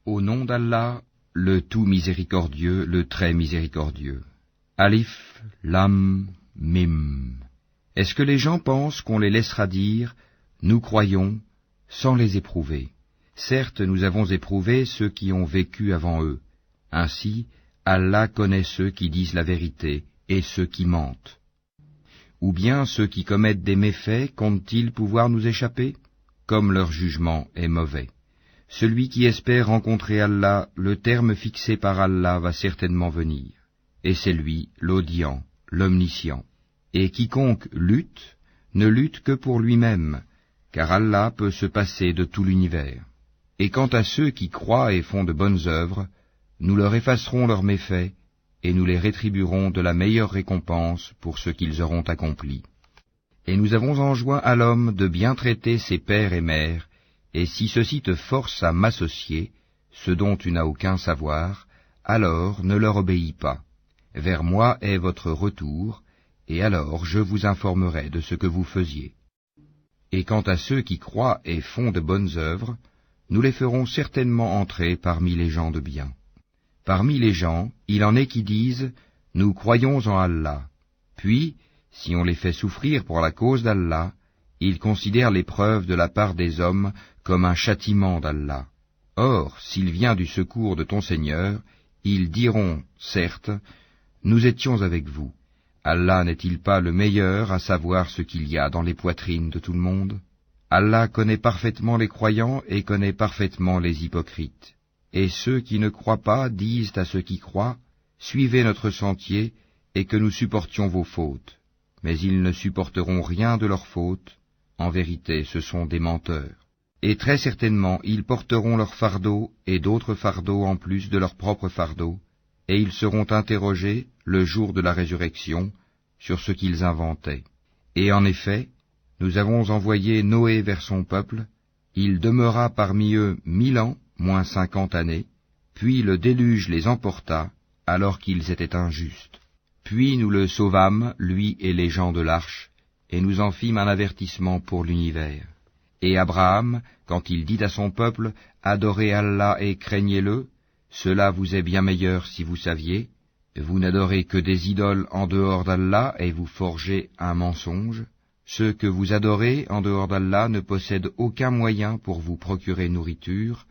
Au nom d'Allah, le tout miséricordieux, le très miséricordieux. Alif, Lam, Mim. Est-ce que les gens pensent qu'on les laissera dire « Nous croyons » sans les éprouver? Certes, nous avons éprouvé ceux qui ont vécu avant eux. Ainsi, Allah connaît ceux qui disent la vérité et ceux qui mentent. Ou bien ceux qui commettent des méfaits comptent-ils pouvoir nous échapper? Comme leur jugement est mauvais. Celui qui espère rencontrer Allah, le terme fixé par Allah va certainement venir. Et c'est lui, l'audient, l'omniscient. Et quiconque lutte, ne lutte que pour lui-même, car Allah peut se passer de tout l'univers. Et quant à ceux qui croient et font de bonnes œuvres, nous leur effacerons leurs méfaits, et nous les rétribuerons de la meilleure récompense pour ce qu'ils auront accompli. Et nous avons enjoint à l'homme de bien traiter ses pères et mères, et si ceux-ci te forcent à m'associer, ce dont tu n'as aucun savoir, alors ne leur obéis pas. Vers moi est votre retour, et alors je vous informerai de ce que vous faisiez. Et quant à ceux qui croient et font de bonnes œuvres, nous les ferons certainement entrer parmi les gens de bien. Parmi les gens, il en est qui disent « Nous croyons en Allah ». Puis, si on les fait souffrir pour la cause d'Allah, ils considèrent l'épreuve de la part des hommes comme un châtiment d'Allah. Or, s'il vient du secours de ton Seigneur, ils diront, certes, « Nous étions avec vous ». Allah n'est-il pas le meilleur à savoir ce qu'il y a dans les poitrines de tout le monde? Allah connaît parfaitement les croyants et connaît parfaitement les hypocrites. Et ceux qui ne croient pas disent à ceux qui croient, « Suivez notre sentier, et que nous supportions vos fautes. » Mais ils ne supporteront rien de leurs fautes. En vérité, ce sont des menteurs. Et très certainement, ils porteront leur fardeau et d'autres fardeaux en plus de leur propre fardeau, et ils seront interrogés, le jour de la résurrection, sur ce qu'ils inventaient. Et en effet, nous avons envoyé Noé vers son peuple, il demeura parmi eux 1000 ans, moins 50 années, puis le déluge les emporta, alors qu'ils étaient injustes. Puis nous le sauvâmes, lui et les gens de l'arche, et nous en fîmes un avertissement pour l'univers. Et Abraham, quand il dit à son peuple, « Adorez Allah et craignez-le », cela vous est bien meilleur si vous saviez. Vous n'adorez que des idoles en dehors d'Allah et vous forgez un mensonge. Ceux que vous adorez en dehors d'Allah ne possèdent aucun moyen pour vous procurer nourriture.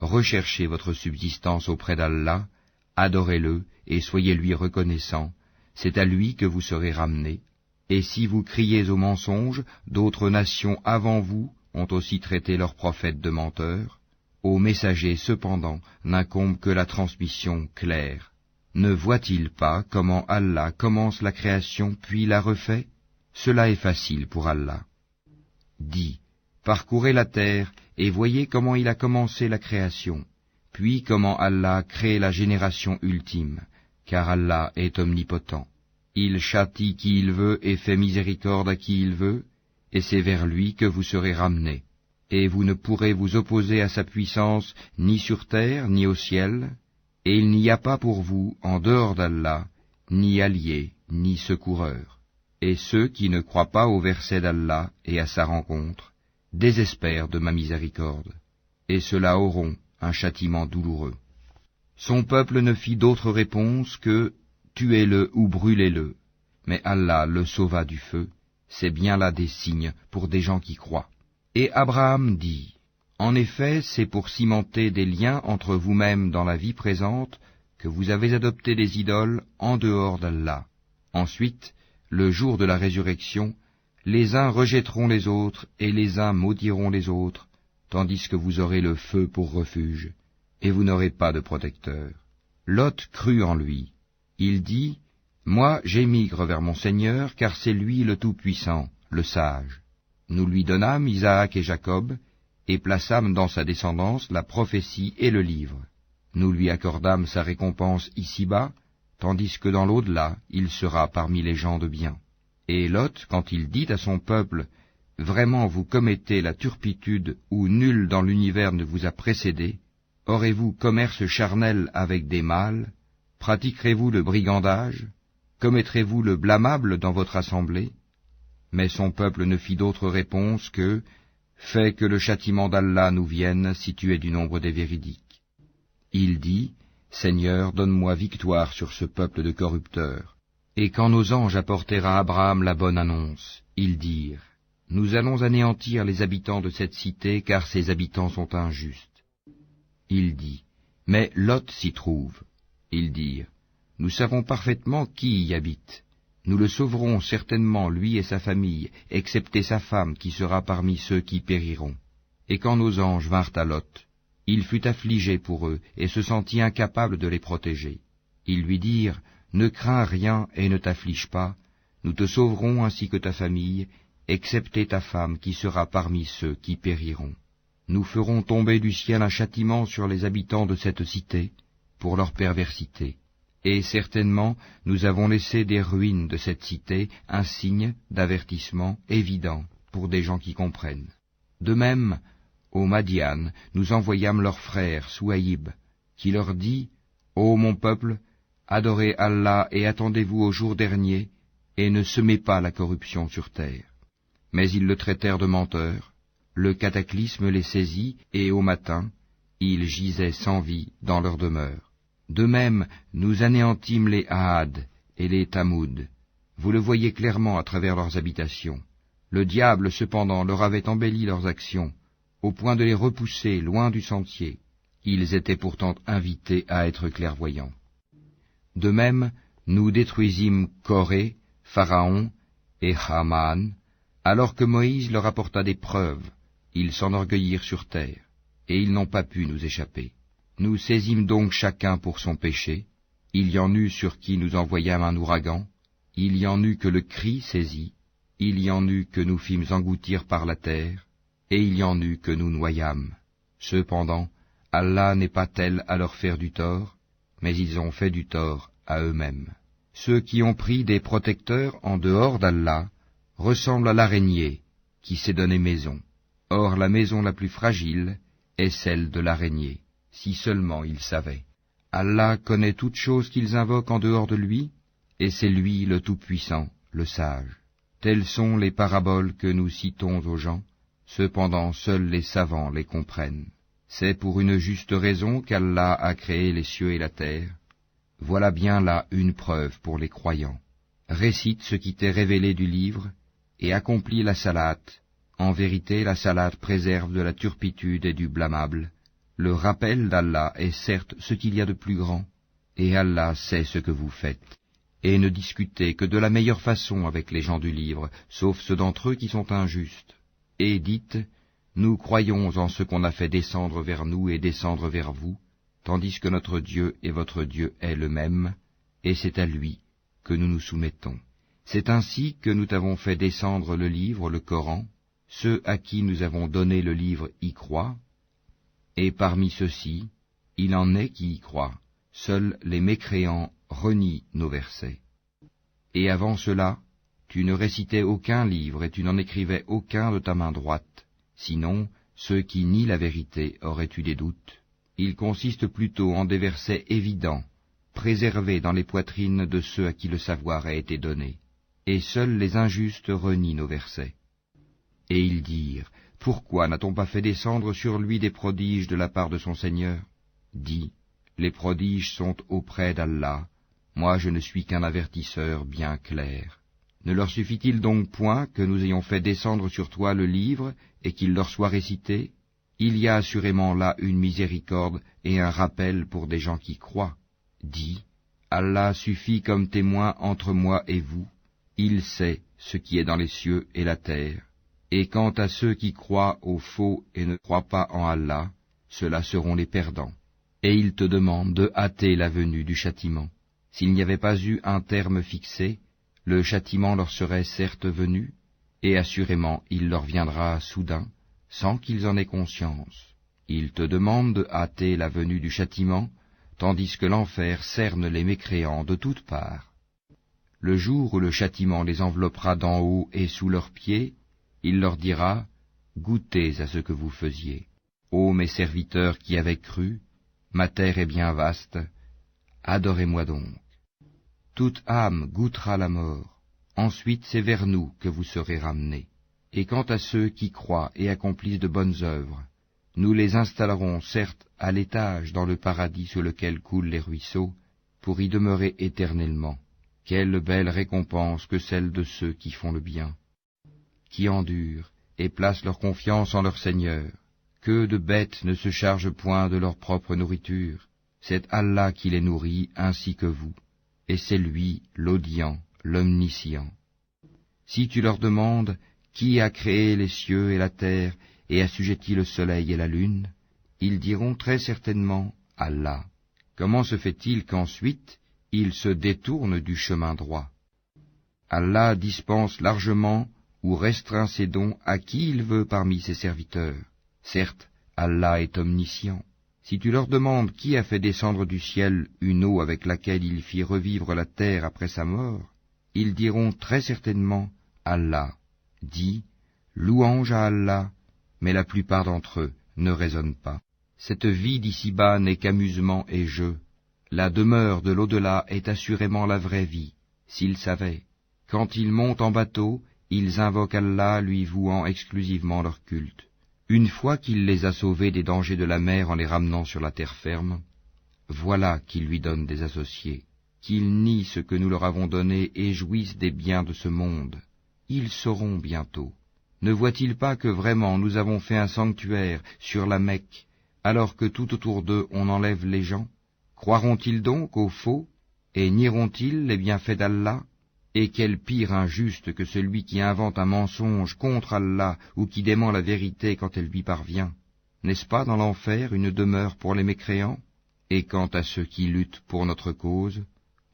Recherchez votre subsistance auprès d'Allah, adorez-le et soyez-lui reconnaissants. C'est à lui que vous serez ramenés. Et si vous criez au mensonge, d'autres nations avant vous ont aussi traité leurs prophètes de menteurs. Aux messagers, cependant, n'incombe que la transmission claire. Ne voit-il pas comment Allah commence la création puis la refait? Cela est facile pour Allah. Dis, parcourez la terre et voyez comment il a commencé la création, puis comment Allah crée la génération ultime, car Allah est omnipotent. Il châtie qui il veut et fait miséricorde à qui il veut, et c'est vers lui que vous serez ramenés. Et vous ne pourrez vous opposer à sa puissance ni sur terre ni au ciel, et il n'y a pas pour vous, en dehors d'Allah, ni allié, ni secoureur. Et ceux qui ne croient pas au verset d'Allah et à sa rencontre, désespèrent de ma miséricorde, et ceux-là auront un châtiment douloureux. Son peuple ne fit d'autre réponse que « Tuez-le ou brûlez-le », mais Allah le sauva du feu, c'est bien là des signes pour des gens qui croient. Et Abraham dit, « En effet, c'est pour cimenter des liens entre vous-mêmes dans la vie présente que vous avez adopté des idoles en dehors d'Allah. Ensuite, le jour de la résurrection, les uns rejetteront les autres et les uns maudiront les autres, tandis que vous aurez le feu pour refuge, et vous n'aurez pas de protecteur. » Lot crut en lui. Il dit, « Moi j'émigre vers mon Seigneur, car c'est lui le Tout-Puissant, le Sage. » Nous lui donnâmes Isaac et Jacob, et plaçâmes dans sa descendance la prophétie et le livre. Nous lui accordâmes sa récompense ici-bas, tandis que dans l'au-delà, il sera parmi les gens de bien. Et Lot, quand il dit à son peuple, « Vraiment vous commettez la turpitude où nul dans l'univers ne vous a précédé, aurez-vous commerce charnel avec des mâles? Pratiquerez-vous le brigandage? Commettrez-vous le blâmable dans votre assemblée ?» Mais son peuple ne fit d'autre réponse que « Fais que le châtiment d'Allah nous vienne si tu es du nombre des véridiques. » Il dit, Seigneur, donne-moi victoire sur ce peuple de corrupteurs. Et quand nos anges apportèrent à Abraham la bonne annonce, ils dirent, Nous allons anéantir les habitants de cette cité, car ses habitants sont injustes. Il dit, Mais Lot s'y trouve. Ils dirent, Nous savons parfaitement qui y habite. Nous le sauverons certainement, lui et sa famille, excepté sa femme qui sera parmi ceux qui périront. Et quand nos anges vinrent à Lot, il fut affligé pour eux et se sentit incapable de les protéger. Ils lui dirent, Ne crains rien et ne t'afflige pas, nous te sauverons ainsi que ta famille, excepté ta femme qui sera parmi ceux qui périront. Nous ferons tomber du ciel un châtiment sur les habitants de cette cité, pour leur perversité. Et certainement, nous avons laissé des ruines de cette cité un signe d'avertissement évident pour des gens qui comprennent. De même, au Madian, nous envoyâmes leur frère Souaïb, qui leur dit, Ô mon peuple, adorez Allah et attendez-vous au jour dernier, et ne semez pas la corruption sur terre. Mais ils le traitèrent de menteur, le cataclysme les saisit, et au matin, ils gisaient sans vie dans leur demeure. De même, nous anéantîmes les Ahad et les Tamoud. Vous le voyez clairement à travers leurs habitations. Le diable, cependant, leur avait embelli leurs actions, au point de les repousser loin du sentier. Ils étaient pourtant invités à être clairvoyants. De même, nous détruisîmes Corée, Pharaon et Haman, alors que Moïse leur apporta des preuves. Ils s'enorgueillirent sur terre, et ils n'ont pas pu nous échapper. Nous saisîmes donc chacun pour son péché. Il y en eut sur qui nous envoyâmes un ouragan, il y en eut que le cri saisit, il y en eut que nous fîmes engloutir par la terre, et il y en eut que nous noyâmes. Cependant, Allah n'est pas tel à leur faire du tort, mais ils ont fait du tort à eux-mêmes. Ceux qui ont pris des protecteurs en dehors d'Allah ressemblent à l'araignée qui s'est donné maison. Or la maison la plus fragile est celle de l'araignée. Si seulement ils savaient. Allah connaît toutes choses qu'ils invoquent en dehors de lui, et c'est lui le Tout-Puissant, le Sage. Telles sont les paraboles que nous citons aux gens, cependant seuls les savants les comprennent. C'est pour une juste raison qu'Allah a créé les cieux et la terre. Voilà bien là une preuve pour les croyants. Récite ce qui t'est révélé du livre, et accomplis la salate. En vérité, la salate préserve de la turpitude et du blâmable. Le rappel d'Allah est certes ce qu'il y a de plus grand, et Allah sait ce que vous faites. Et ne discutez que de la meilleure façon avec les gens du livre, sauf ceux d'entre eux qui sont injustes. Et dites, nous croyons en ce qu'on a fait descendre vers nous et descendre vers vous, tandis que notre Dieu et votre Dieu est le même, et c'est à lui que nous nous soumettons. C'est ainsi que nous t'avons fait descendre le livre, le Coran. Ceux à qui nous avons donné le livre y croient, et parmi ceux-ci, il en est qui y croient. Seuls les mécréants renient nos versets. Et avant cela, tu ne récitais aucun livre et tu n'en écrivais aucun de ta main droite. Sinon, ceux qui nient la vérité auraient eu des doutes. Il consiste plutôt en des versets évidents, préservés dans les poitrines de ceux à qui le savoir a été donné. Et seuls les injustes renient nos versets. Et ils dirent, pourquoi n'a-t-on pas fait descendre sur lui des prodiges de la part de son Seigneur? Dis, les prodiges sont auprès d'Allah, moi je ne suis qu'un avertisseur bien clair. Ne leur suffit-il donc point que nous ayons fait descendre sur toi le livre et qu'il leur soit récité? Il y a assurément là une miséricorde et un rappel pour des gens qui croient. Dis, Allah suffit comme témoin entre moi et vous, il sait ce qui est dans les cieux et la terre. Et quant à ceux qui croient au faux et ne croient pas en Allah, ceux-là seront les perdants. Et ils te demandent de hâter la venue du châtiment. S'il n'y avait pas eu un terme fixé, le châtiment leur serait certes venu, et assurément il leur viendra soudain, sans qu'ils en aient conscience. Ils te demandent de hâter la venue du châtiment, tandis que l'enfer cerne les mécréants de toutes parts. Le jour où le châtiment les enveloppera d'en haut et sous leurs pieds, il leur dira, goûtez à ce que vous faisiez. Ô mes serviteurs qui avez cru, ma terre est bien vaste, adorez-moi donc. Toute âme goûtera la mort, ensuite c'est vers nous que vous serez ramenés. Et quant à ceux qui croient et accomplissent de bonnes œuvres, Nous les installerons certes à l'étage dans le paradis sous lequel coulent les ruisseaux, pour y demeurer éternellement. Quelle belle récompense que celle de ceux qui font le bien, qui endurent et placent leur confiance en leur Seigneur. Que de bêtes ne se chargent point de leur propre nourriture. C'est Allah qui les nourrit ainsi que vous, et c'est lui l'audient, l'omniscient. Si tu leur demandes qui a créé les cieux et la terre et assujetti le soleil et la lune, ils diront très certainement Allah. Comment se fait-il qu'ensuite ils se détournent du chemin droit? Allah dispense largement ou restreint ses dons à qui il veut parmi ses serviteurs. Certes, Allah est omniscient. Si tu leur demandes qui a fait descendre du ciel une eau avec laquelle il fit revivre la terre après sa mort, ils diront très certainement Allah. Dis, louange à Allah, mais la plupart d'entre eux ne raisonnent pas. Cette vie d'ici-bas n'est qu'amusement et jeu. La demeure de l'au-delà est assurément la vraie vie, s'ils savaient. Quand ils montent en bateau, ils invoquent Allah, lui vouant exclusivement leur culte. Une fois qu'il les a sauvés des dangers de la mer en les ramenant sur la terre ferme, voilà qu'ils lui donnent des associés, qu'ils nient ce que nous leur avons donné et jouissent des biens de ce monde. Ils sauront bientôt. Ne voient-ils pas que vraiment nous avons fait un sanctuaire sur la Mecque, alors que tout autour d'eux on enlève les gens? Croiront-ils donc au faux, et nieront-ils les bienfaits d'Allah? Et quel pire injuste que celui qui invente un mensonge contre Allah ou qui dément la vérité quand elle lui parvient. N'est-ce pas dans l'enfer une demeure pour les mécréants? Et quant à ceux qui luttent pour notre cause,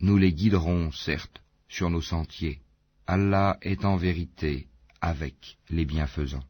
nous les guiderons, certes, sur nos sentiers. Allah est en vérité avec les bienfaisants.